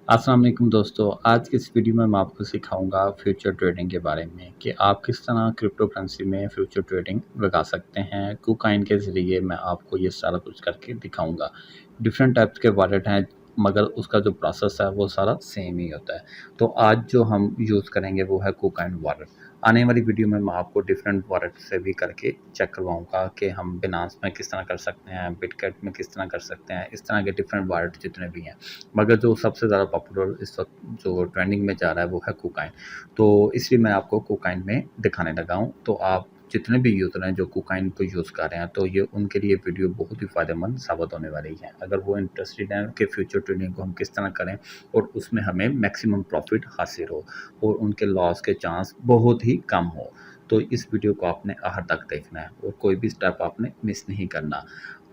अस्सलाम वालेकुम दोस्तों। आज की इस वीडियो में मैं आपको सिखाऊंगा फ्यूचर ट्रेडिंग के बारे में कि आप किस तरह क्रिप्टो करेंसी में फ्यूचर ट्रेडिंग लगा सकते हैं। कुकाइन के ज़रिए मैं आपको ये सारा कुछ करके दिखाऊंगा। डिफरेंट टाइप्स के वॉलेट हैं मगर उसका जो प्रोसेस है वो सारा सेम ही होता है। तो आज जो हम यूज़ करेंगे वो है कुकाइन वॉलेट। आने वाली वीडियो में मैं आपको डिफरेंट वॉलेट से भी करके चेक करवाऊंगा कि हम बिनांस में किस तरह कर सकते हैं, बिटकॉइन में किस तरह कर सकते हैं। इस तरह के डिफरेंट वॉलेट जितने भी हैं, मगर जो सबसे ज़्यादा पॉपुलर इस वक्त जो ट्रेंडिंग में जा रहा है वो है कुकाइन। तो इसलिए मैं आपको कुकाइन में दिखाने लगा हूँ। तो आप जितने भी यूज़र हैं जो कुकाइन को यूज़ कर रहे हैं तो ये उनके लिए वीडियो बहुत ही फ़ायदेमंद साबित होने वाली है। अगर वो इंटरेस्टेड हैं कि फ्यूचर ट्रेडिंग को हम किस तरह करें और उसमें हमें मैक्सिमम प्रॉफिट हासिल हो और उनके लॉस के चांस बहुत ही कम हो, तो इस वीडियो को आपने आखिर तक देखना है और कोई भी स्टेप आपने मिस नहीं करना।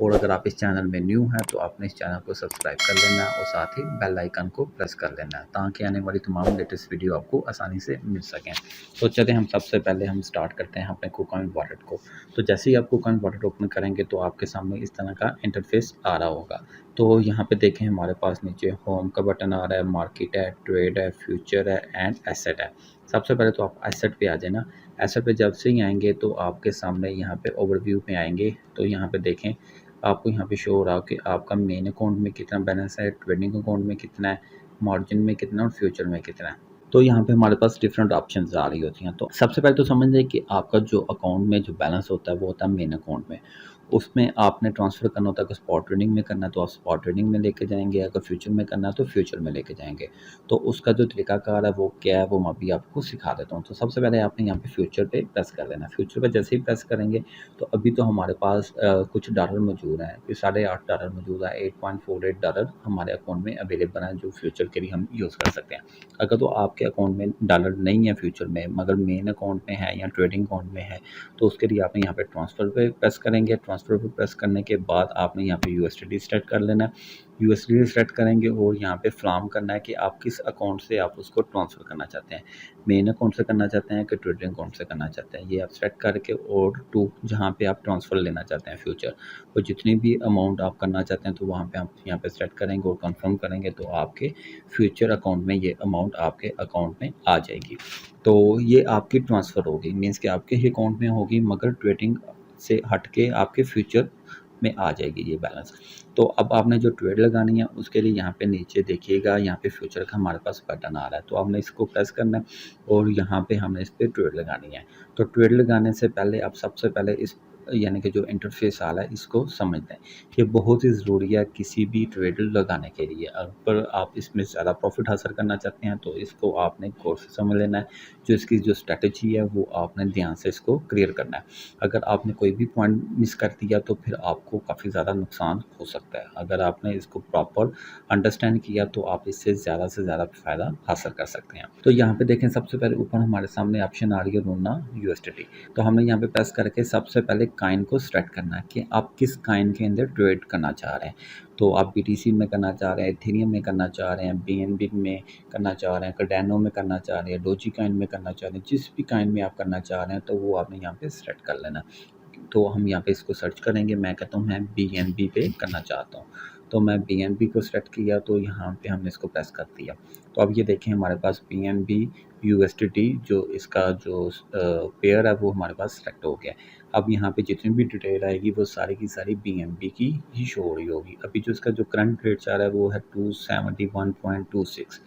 और अगर आप इस चैनल में न्यू हैं तो आपने इस चैनल को सब्सक्राइब कर लेना है और साथ ही बेल आइकन को प्रेस कर लेना है ताकि आने वाली तमाम लेटेस्ट वीडियो आपको आसानी से मिल सकें। तो चलिए हम सबसे पहले हम स्टार्ट करते हैं अपने कुकाइन वॉलेट को। तो जैसे ही आप कुकाइन वॉलेट ओपन करेंगे तो आपके सामने इस तरह का इंटरफेस आ रहा होगा। तो यहाँ पे देखें हमारे पास नीचे होम का बटन आ रहा है, मार्केट है, ट्रेड है, फ्यूचर है एंड एसेट है। सबसे पहले तो आप एसेट पे आ जाए ना। एसेट पे जब से ही आएंगे तो आपके सामने यहाँ पे ओवरव्यू में आएंगे तो यहाँ पे देखें आपको यहाँ पे शो हो रहा हो कि आपका मेन अकाउंट में कितना बैलेंस है, ट्रेडिंग अकाउंट में कितना है, मार्जिन में कितना है और फ्यूचर में कितना है। तो यहाँ पे हमारे पास डिफरेंट ऑप्शंस आ रही होती हैं। तो सबसे पहले तो समझ लें कि आपका जो अकाउंट में जो बैलेंस होता है वो होता है मेन अकाउंट में। उसमें आपने ट्रांसफ़र करना होता है। अगर स्पॉट ट्रेडिंग में करना है तो आप स्पॉट ट्रेडिंग में लेके जाएंगे, अगर फ्यूचर में करना है तो फ्यूचर में लेके जाएंगे। तो उसका जो तरीकाकार है वो क्या है वो मैं अभी आपको सिखा देता हूँ। तो सबसे पहले आपने यहाँ पे फ्यूचर पे प्रेस कर देना है। फ्यूचर पे जैसे ही प्रेस करेंगे तो अभी तो हमारे पास कुछ डॉलर मौजूद हैं कि $8.5 मौजूद है। $8.48 हमारे अकाउंट में अवेलेबल हैं जो फ्यूचर के लिए हम यूज़ कर सकते हैं। अगर तो आपके अकाउंट में डॉलर नहीं है फ्यूचर में मगर मेन अकाउंट में है या ट्रेडिंग अकाउंट में है तो उसके लिए आपने यहाँ पे ट्रांसफ़र पे प्रेस करेंगे। ट्रांसफ़र पे प्रेस करने के बाद आपने यहाँ पे यूएसडीटी सेलेक्ट कर लेना है। यूएसडीटी सेलेक्ट करेंगे और यहाँ पे फ्राम करना है कि आप किस अकाउंट से आप उसको ट्रांसफ़र करना चाहते हैं। मेन अकाउंट से करना चाहते हैं कि ट्रेडिंग अकाउंट से करना चाहते हैं, ये आप सेलेक्ट करके और टू जहाँ पे आप ट्रांसफ़र लेना चाहते हैं फ्यूचर और जितनी भी अमाउंट आप करना चाहते हैं तो वहाँ पे आप यहाँ पे सेलेक्ट करेंगे और कंफर्म करेंगे तो आपके फ्यूचर अकाउंट में ये अमाउंट आपके अकाउंट में आ जाएगी। तो ये आपकी ट्रांसफ़र होगी, मीन्स कि आपके ही अकाउंट में होगी मगर ट्रेडिंग से हट के आपके फ्यूचर में आ जाएगी ये बैलेंस। तो अब आपने जो ट्रेड लगानी है उसके लिए यहाँ पे नीचे देखिएगा, यहाँ पे फ्यूचर का हमारे पास बटन आ रहा है तो हमने इसको प्रेस करना है और यहाँ पे हमने इस पर ट्रेड लगानी है। तो ट्रेड लगाने से पहले आप सबसे पहले इस यानी कि जो इंटरफेस आ रहा है इसको समझ लें। ये बहुत ही ज़रूरी है किसी भी ट्रेड लगाने के लिए। अगर आप इसमें ज़्यादा प्रॉफिट हासिल करना चाहते हैं तो इसको आपने गौर से समझ लेना है। जो इसकी जो स्ट्रैटेजी है वो आपने ध्यान से इसको क्लियर करना है। अगर आपने कोई भी पॉइंट मिस कर दिया तो फिर आपको काफ़ी ज़्यादा नुकसान हो सकता है। अगर आपने इसको प्रॉपर अंडरस्टैंड किया तो आप इससे ज़्यादा से ज़्यादा फ़ायदा हासिल कर सकते हैं। तो यहाँ पे देखें सबसे पहले ऊपर हमारे सामने ऑप्शन आ रही है ढूंढना यूएसडीटी। तो हमने यहाँ पे प्रेस करके सबसे पहले काइन को सेलेक्ट करना है कि आप किस काइन के अंदर ट्रेड करना चाह रहे हैं। तो आप बीटीसी में करना चाह रहे हैं, इथेरियम में करना चाह रहे हैं, बीएनबी में करना चाह रहे हैं, कार्डेनो में करना चाह रहे हैं, डोजी काइन में करना चाह रहे हैं, जिस भी काइन में आप करना चाह रहे हैं तो वो आपने यहाँ पे सेलेक्ट कर लेना। तो हम यहाँ पे इसको सर्च करेंगे। मैं कहता हूँ मैं बीएनबी पे करना चाहता हूँ तो मैं बीएनबी को सेलेक्ट किया तो यहाँ पे हमने इसको प्रेस कर दिया। तो अब ये देखें हमारे पास बीएनबी यूएसडीटी जो इसका जो पेयर है वो हमारे पास सेलेक्ट हो गया। अब यहाँ पे जितनी भी डिटेल आएगी वो सारी की सारी बीएनबी की ही शो हो रही होगी। अभी जो इसका जो करंट रेट चाह रहा है वो है 271.26।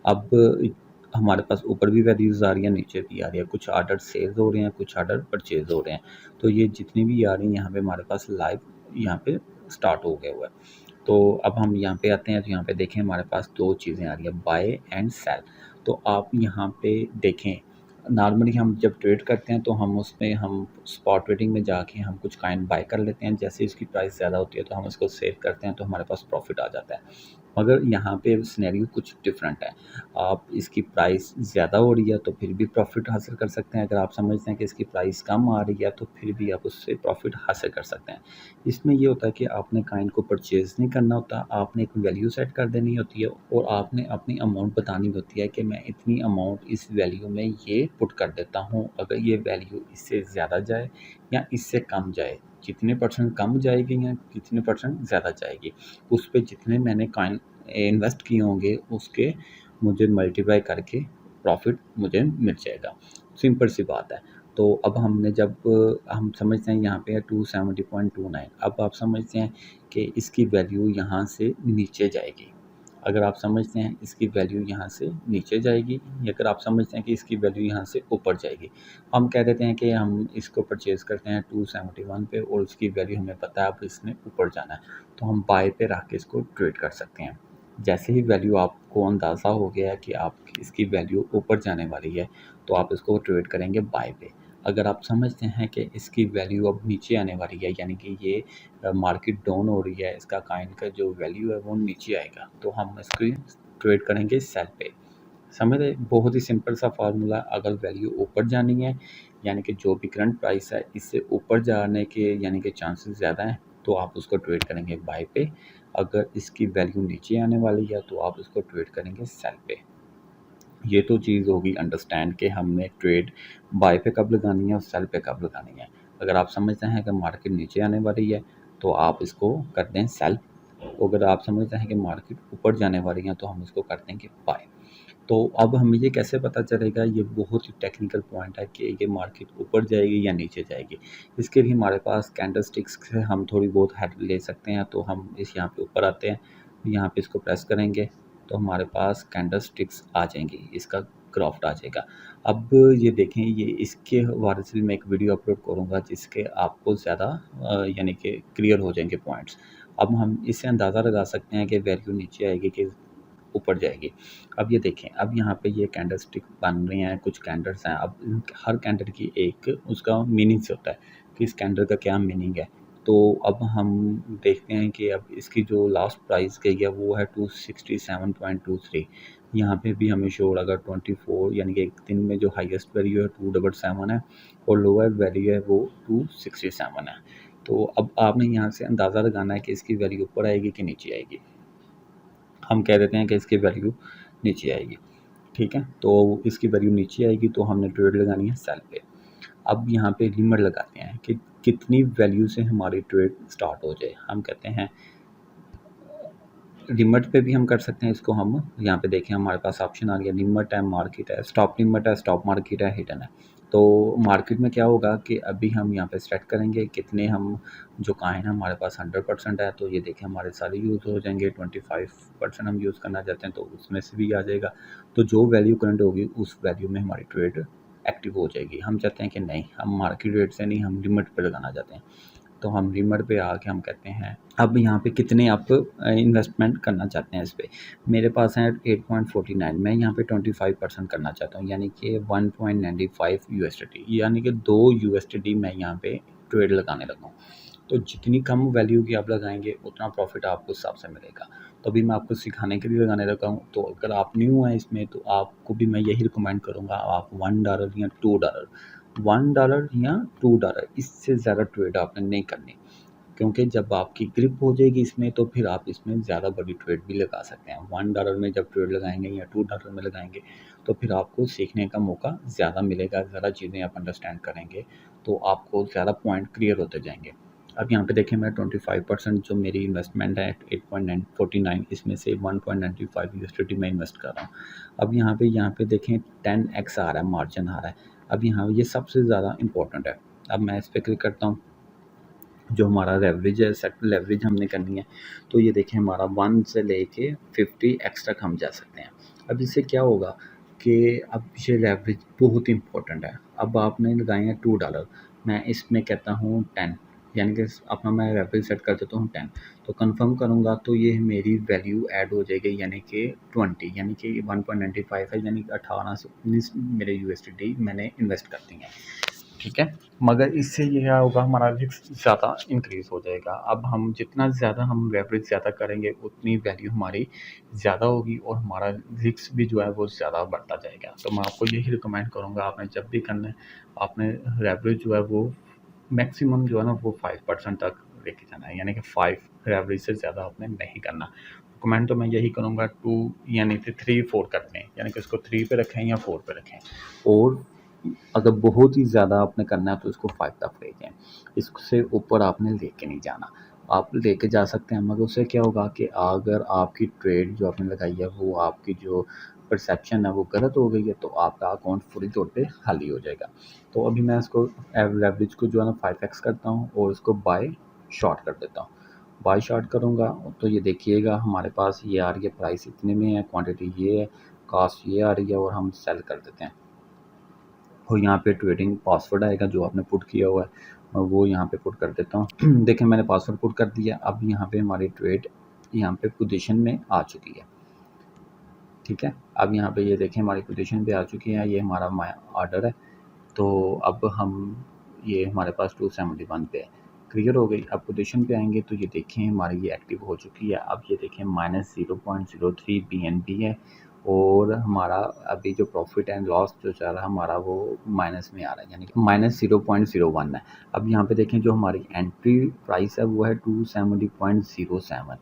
अब हमारे पास ऊपर भी वैल्यूज़ आ रही है, नीचे भी आ रही है। कुछ ऑर्डर सेल्स हो रहे हैं, कुछ ऑर्डर परचेज हो रहे हैं। तो ये जितनी भी आ रही हैं यहाँ पे हमारे पास लाइव यहाँ पे स्टार्ट हो गया हुआ है। तो अब हम यहाँ पे आते हैं तो यहाँ पे देखें हमारे पास दो चीज़ें आ रही है, बाय एंड सेल। तो आप यहाँ पे देखें नॉर्मली हम जब ट्रेड करते हैं तो हम उसमें हम स्पॉट ट्रेडिंग में जाके हम कुछ काइन बाय कर लेते हैं। जैसे इसकी प्राइस ज़्यादा होती है तो हम इसको सेव करते हैं तो हमारे पास प्रॉफिट आ जाता है। मगर यहाँ पे सिनेरियो कुछ डिफरेंट है। आप इसकी प्राइस ज़्यादा हो रही है तो फिर भी प्रॉफिट हासिल कर सकते हैं। अगर आप समझते हैं कि इसकी प्राइस कम आ रही है तो फिर भी आप उससे प्रॉफिट हासिल कर सकते हैं। इसमें ये होता है कि आपने काइन को परचेज़ नहीं करना होता, आपने एक वैल्यू सेट कर देनी होती है और आपने अपनी अमाउंट बतानी होती है कि मैं इतनी अमाउंट इस वैल्यू में ये पुट कर देता हूँ। अगर ये वैल्यू इससे ज़्यादा जाए या इससे कम जाए, कितने परसेंट कम जाएगी या कितने परसेंट ज़्यादा जाएगी, उस पे जितने मैंने काइन इन्वेस्ट किए होंगे उसके मुझे मल्टीप्लाई करके प्रॉफिट मुझे मिल जाएगा। सिंपल सी बात है। तो अब हमने जब हम समझते हैं यहाँ पे है 270.29, अब आप समझते हैं कि इसकी वैल्यू यहाँ से नीचे जाएगी। अगर आप समझते हैं इसकी वैल्यू यहाँ से नीचे जाएगी, या अगर आप समझते हैं कि इसकी वैल्यू यहाँ से ऊपर जाएगी, हम कह देते हैं कि हम इसको परचेज़ करते हैं 271 पे और उसकी वैल्यू हमें पता है अब इसने ऊपर जाना है, तो हम बाय पे रख के इसको ट्रेड कर सकते हैं। जैसे ही वैल्यू आपको अंदाज़ा हो गया है कि आप इसकी वैल्यू ऊपर जाने वाली है, तो आप इसको ट्रेड करेंगे बाय पे। अगर आप समझते हैं कि इसकी वैल्यू अब नीचे आने वाली है, यानी कि ये मार्केट डाउन हो रही है, इसका काइन का जो वैल्यू है वो नीचे आएगा, तो हम इसकी ट्रेड करेंगे सेल पे। समझ रहे? बहुत ही सिंपल सा फार्मूला। अगर वैल्यू ऊपर जानी है, यानी कि जो भी करंट प्राइस है इससे ऊपर जाने के यानी कि चांसेस ज़्यादा हैं, तो आप उसको ट्रेड करेंगे बाय पे। अगर इसकी वैल्यू नीचे आने वाली है तो आप उसको ट्रेड करेंगे सेल पे। ये तो चीज़ होगी अंडरस्टैंड कि हमने ट्रेड बाय पे कब लगानी है और सेल पे कब लगानी है। अगर आप समझते हैं कि मार्केट नीचे आने वाली है तो आप इसको कर दें सेल। अगर आप समझते हैं कि मार्केट ऊपर जाने वाली है तो हम इसको कर देंगे बाय। तो अब हमें ये कैसे पता चलेगा, ये बहुत ही टेक्निकल पॉइंट है कि ये मार्केट ऊपर जाएगी या नीचे जाएगी। इसके लिए हमारे पास कैंडलस्टिक्स से हम थोड़ी बहुत हेल्प ले सकते हैं। तो हम इस यहाँ पे ऊपर आते हैं, यहाँ पे इसको प्रेस करेंगे तो हमारे पास कैंडलस्टिक्स आ जाएंगी, इसका ग्राफ आ जाएगा। अब ये देखें, ये इसके हवाले से मैं एक वीडियो अपलोड करूँगा जिसके आपको ज़्यादा यानी कि क्लियर हो जाएंगे पॉइंट्स। अब हम इससे अंदाज़ा लगा सकते हैं कि वैल्यू नीचे आएगी कि ऊपर जाएगी। अब ये देखें, अब यहाँ पे ये कैंडल स्टिक बन रही हैं, कुछ कैंडल्स हैं। अब हर कैंडल की एक उसका मीनिंग से होता है कि इस कैंडल का क्या मीनिंग है। तो अब हम देखते हैं कि अब इसकी जो लास्ट प्राइस गई है वो है 267.23। यहाँ पे भी हमें शो अगर 24 यानी कि एक दिन में जो हाईएस्ट वैल्यू है 277 है और लोअर वैल्यू है वो 267 है। तो अब आपने यहाँ से अंदाज़ा लगाना है कि इसकी वैल्यू ऊपर आएगी कि नीचे आएगी। हम कह देते हैं कि इसकी वैल्यू नीचे आएगी, ठीक है। तो इसकी वैल्यू नीचे आएगी तो हमने ट्रेड लगानी है सेल पे। अब यहाँ पे लिमिट लगाते हैं कि कितनी वैल्यू से हमारी ट्रेड स्टार्ट हो जाए। हम कहते हैं लिमिट पे भी हम कर सकते हैं इसको। हम यहाँ पे देखें हमारे पास ऑप्शन आ गया, लिमिट है, मार्केट है, स्टॉप लिमिट है, स्टॉप मार्केट है, हिडन है। तो मार्केट में क्या होगा कि अभी हम यहाँ पे सेट करेंगे कितने हम जो कॉइन है हमारे पास 100% है, तो ये देखें हमारे सारे यूज़ हो जाएंगे। 25% हम यूज़ करना चाहते हैं तो उसमें से भी आ जाएगा। तो जो वैल्यू करंट होगी उस वैल्यू में हमारी ट्रेड एक्टिव हो जाएगी। हम चाहते हैं कि नहीं, हम मार्केट रेट से नहीं, हम लिमिट पर लगाना चाहते हैं, तो हम लिमिट पे आके हम कहते हैं अब यहाँ पे कितने आप इन्वेस्टमेंट करना चाहते हैं इस पे। मेरे पास है 8.49, मैं यहाँ पे 25% करना चाहता हूँ, यानी कि 1.95 USD, यानी कि 2 USD मैं यहाँ पे ट्रेड लगाने लगा हूँ। तो जितनी कम वैल्यू की आप लगाएंगे उतना प्रॉफिट आपको उस हिसाब से मिलेगा। तो अभी मैं आपको सिखाने के लिए लगाने लगा हूँ। तो अगर आप न्यू हैं इसमें तो आपको भी मैं यही रिकमेंड करूँगा, आप $1 या $2, $1 या $2, इससे ज़्यादा ट्रेड आपने नहीं करनी। क्योंकि जब आपकी ग्रिप हो जाएगी इसमें तो फिर आप इसमें ज़्यादा बड़ी ट्रेड भी लगा सकते हैं। $1 में जब ट्रेड लगाएंगे या $2 में लगाएंगे तो फिर आपको सीखने का मौका ज़्यादा मिलेगा, ज़्यादा चीज़ें आप अंडरस्टैंड करेंगे तो आपको ज़्यादा पॉइंट क्लियर होते जाएंगे। अब यहाँ पे देखें, मैं 25% जो मेरी इन्वेस्टमेंट है 8.49, इसमें से 1.95 USD में इन्वेस्ट कर रहा हूँ। अब यहाँ पे देखें 10x आ रहा है, मार्जिन आ रहा है। अब यहाँ ये सबसे ज़्यादा इम्पोर्टेंट है। अब मैं इस पर क्लिक करता हूँ, जो हमारा लेवरेज है, सेट लेवरेज हमने करनी है। तो ये देखें हमारा 1 से लेके 50x तक हम जा सकते हैं। अब इससे क्या होगा कि अब ये लेवरेज बहुत इंपॉर्टेंट है। अब आपने लगाए हैं $2, मैं इसमें कहता हूँ 10, यानी कि अपना मैं लेवरेज सेट कर देता हूँ 10। तो कंफर्म करूँगा तो ये मेरी वैल्यू ऐड हो जाएगी, यानी कि 20, यानी कि 1.95 है, यानी कि 18 से 19 मेरे USD मैंने इन्वेस्ट कर दी हैं, ठीक है। मगर इससे ये क्या होगा, हमारा रिस्क ज़्यादा इंक्रीज़ हो जाएगा। अब हम जितना ज़्यादा हम लेवरेज ज़्यादा करेंगे उतनी वैल्यू हमारी ज़्यादा होगी और हमारा रिस्क भी जो है वो ज़्यादा बढ़ता जाएगा। तो मैं आपको यही रिकमेंड करूँगा, आपने जब भी करना है आपने लेवरेज जो है वो मैक्सिमम जो है ना वो 5% तक लेके जाना है, यानी कि 5 लेवरेज से ज़्यादा आपने नहीं करना। कमेंट तो मैं यही करूँगा 2 यानी कि 3-4 करते हैं, यानी कि इसको 3 पे रखें या 4 पे रखें। और अगर बहुत ही ज़्यादा आपने करना है तो इसको 5 तक ले जाएं, इससे ऊपर आपने लेके नहीं जाना। आप लेके जा सकते हैं, मगर उससे क्या होगा कि अगर आपकी ट्रेड जो आपने लगाई है वो आपकी जो परसेप्शन है वो गलत हो गई है तो आपका अकाउंट पूरी तौर पे खाली हो जाएगा। तो अभी मैं इसको लेवरेज को जो है ना 5x करता हूँ और इसको बाय शॉर्ट कर देता हूँ। बाय शॉर्ट करूँगा तो ये देखिएगा हमारे पास ये आ रही है, प्राइस इतने में है, क्वांटिटी ये है, कास्ट ये आ रही है और हम सेल कर देते हैं। और यहाँ पे ट्रेडिंग पासवर्ड आएगा जो आपने पुट किया हुआ है, और वो यहाँ पे पुट कर देता हूँ। देखें मैंने पासवर्ड पुट कर दिया। अब यहाँ पे हमारी ट्रेड यहाँ पे पोजीशन में आ चुकी है, ठीक है। अब यहाँ पे ये देखें हमारी पोजीशन पे आ चुकी है, ये हमारा ऑर्डर है। तो अब हम ये हमारे पास 271 पे है, क्लियर हो गई। अब पोजीशन पे आएंगे तो ये देखें हमारी ये एक्टिव हो चुकी है। अब ये देखें -0.03 BNB है और हमारा अभी जो प्रॉफिट एंड लॉस जो चल रहा है हमारा वो माइनस में आ रहा है, यानी कि -0.01 है। अब यहाँ पे देखें जो हमारी एंट्री प्राइस है वो है 270.07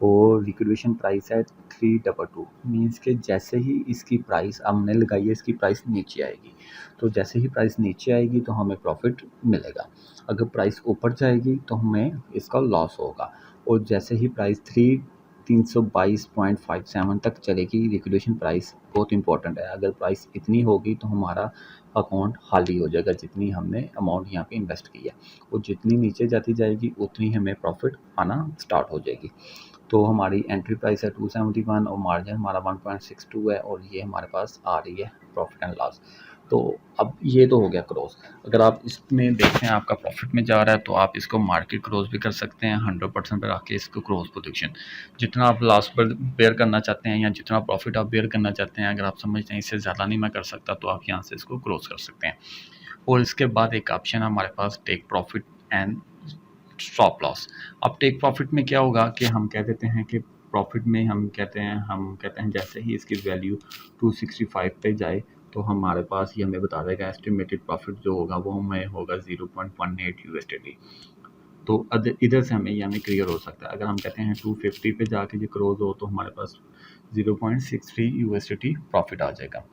और लिक्विडेशन प्राइस है 322। मीन्स के जैसे ही इसकी प्राइस हमने लगाई है इसकी प्राइस नीचे आएगी, तो जैसे ही प्राइस नीचे आएगी तो हमें प्रॉफिट मिलेगा। अगर प्राइस ऊपर जाएगी तो हमें इसका लॉस होगा। और जैसे ही प्राइस 322.57 तक चलेगी, लिक्विडेशन प्राइस बहुत इंपॉर्टेंट है। अगर प्राइस इतनी होगी तो हमारा अकाउंट खाली हो जाएगा जितनी हमने अमाउंट यहाँ पे इन्वेस्ट की है, और जितनी नीचे जाती जाएगी उतनी हमें प्रॉफिट आना स्टार्ट हो जाएगी। तो हमारी एंट्री प्राइस है 271 और मार्जिन हमारा 1.62 है और ये हमारे पास आ रही है प्रॉफिट एंड लॉस। तो अब ये तो हो गया क्रॉस। अगर आप इसमें देखें आपका प्रॉफिट में जा रहा है तो आप इसको मार्केट क्रॉस भी कर सकते हैं 100% पर आके इसको क्रॉस पोजीशन। जितना आप लॉस पर बेयर करना चाहते हैं या जितना प्रॉफिट आप बेयर करना चाहते हैं, अगर आप समझते हैं इससे ज़्यादा नहीं मैं कर सकता तो आप यहाँ से इसको क्रॉस कर सकते हैं। और इसके बाद एक ऑप्शन हमारे पास take profit and stop loss. अब टेक प्रॉफिट में क्या होगा कि हम कह देते हैं कि प्रॉफिट में हम कहते हैं जैसे ही इसकी वैल्यू 265 पे जाए तो हमारे पास ये हमें बता देगा एस्टिमेटेड प्रॉफिट जो होगा वो हमें होगा 0.18 USD। तो इधर से हमें यानी क्लियर हो सकता है। अगर हम कहते हैं 250 पे जाके ये क्लोज हो तो हमारे पास 0.63 USD प्रॉफिट आ जाएगा,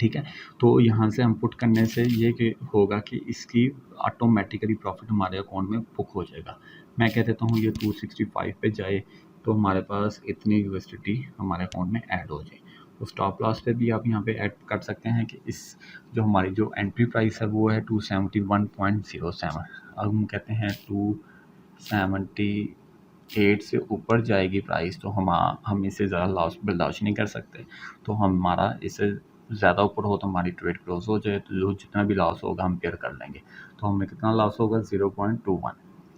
ठीक है। तो यहाँ से हम पुट करने से ये कि होगा कि इसकी ऑटोमेटिकली प्रॉफिट हमारे अकाउंट में बुक हो जाएगा। मैं कह देता हूँ ये 265 पे जाए तो हमारे पास इतनी USD हमारे अकाउंट में ऐड हो जाए। तो स्टॉप लॉस पे भी आप यहाँ पे ऐड कर सकते हैं कि इस जो हमारी जो एंट्री प्राइस है वो है 271.07। अब हम कहते हैं 278 से ऊपर जाएगी प्राइस तो हम इससे ज़्यादा लॉस बर्दाश्त नहीं कर सकते। तो हमारा इससे ज़्यादा ऊपर हो तो हमारी ट्रेड क्लोज हो जाए, तो जो जितना भी लॉस होगा हम पेयर कर लेंगे। तो हमें कितना लॉस होगा 0.21,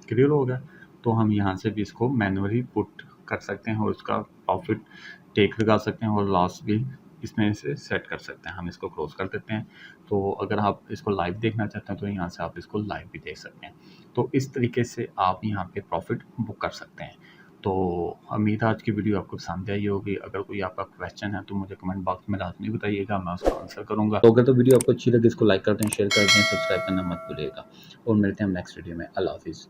क्लियर हो गया। तो हम यहाँ से भी इसको मैनुअली पुट कर सकते हैं और उसका प्रॉफिट टेक लगा सकते हैं और लॉस भी इसमें से सेट कर सकते हैं। हम इसको क्लोज कर देते हैं। तो अगर आप इसको लाइव देखना चाहते हैं तो यहाँ से आप इसको लाइव भी देख सकते हैं। तो इस तरीके से आप यहाँ पे प्रॉफिट बुक कर सकते हैं। तो उम्मीद है आज की वीडियो आपको पसंद आई होगी। अगर कोई आपका क्वेश्चन है तो मुझे कमेंट बॉक्स में लाजमी बताइएगा, मैं उसका आंसर करूँगा। तो अगर तो वीडियो आपको अच्छी लगे इसको लाइक कर दें, शेयर कर दें, सब्सक्राइब करना मत भूलिएगा और मिलते हैं हम नेक्स्ट वीडियो में। अल्लाह हाफिज़।